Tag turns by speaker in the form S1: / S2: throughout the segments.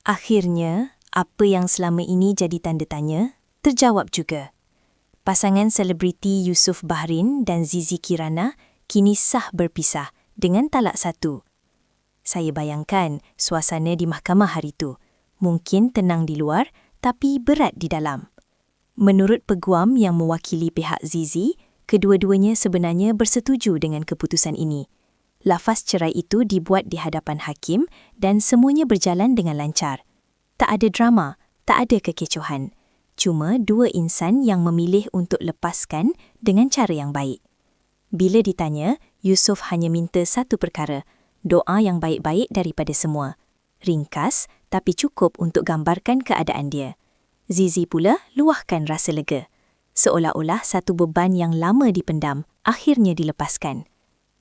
S1: Akhirnya, apa yang selama ini jadi tanda tanya, terjawab juga. Pasangan selebriti Yusuf Bahrin dan Zizi Kirana kini sah berpisah dengan talak satu. Saya bayangkan suasana di mahkamah hari itu. Mungkin tenang di luar, tapi berat di dalam. Menurut peguam yang mewakili pihak Zizi, kedua-duanya sebenarnya bersetuju dengan keputusan ini. Lafaz cerai itu dibuat di hadapan hakim dan semuanya berjalan dengan lancar. Tak ada drama, tak ada kekecohan. Cuma dua insan yang memilih untuk lepaskan dengan cara yang baik. Bila ditanya, Yusuf hanya minta satu perkara, doa yang baik-baik daripada semua. Ringkas, tapi cukup untuk gambarkan keadaan dia. Zizi pula luahkan rasa lega. Seolah-olah satu beban yang lama dipendam, akhirnya dilepaskan.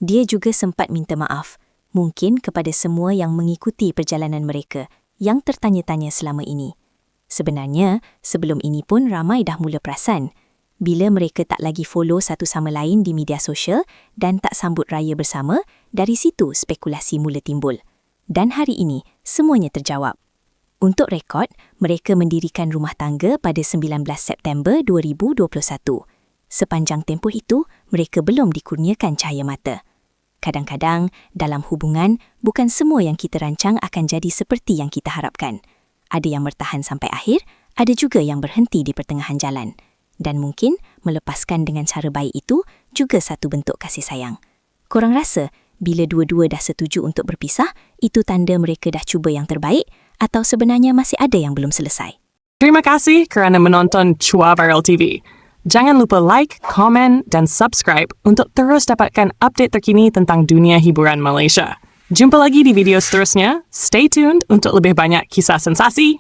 S1: Dia juga sempat minta maaf, mungkin kepada semua yang mengikuti perjalanan mereka, yang tertanya-tanya selama ini. Sebenarnya, sebelum ini pun ramai dah mula perasan. Bila mereka tak lagi follow satu sama lain di media sosial dan tak sambut raya bersama, dari situ spekulasi mula timbul. Dan hari ini, semuanya terjawab. Untuk rekod, mereka mendirikan rumah tangga pada 19 September 2021. Sepanjang tempoh itu, mereka belum dikurniakan cahaya mata. Kadang-kadang, dalam hubungan, bukan semua yang kita rancang akan jadi seperti yang kita harapkan. Ada yang bertahan sampai akhir, ada juga yang berhenti di pertengahan jalan. Dan mungkin, melepaskan dengan cara baik itu juga satu bentuk kasih sayang. Korang rasa, bila dua-dua dah setuju untuk berpisah, itu tanda mereka dah cuba yang terbaik atau sebenarnya masih ada yang belum selesai?
S2: Terima kasih kerana menonton Chua Viral TV. Jangan lupa like, komen dan subscribe untuk terus dapatkan update terkini tentang dunia hiburan Malaysia. Jumpa lagi di video seterusnya. Stay tuned untuk lebih banyak kisah sensasi.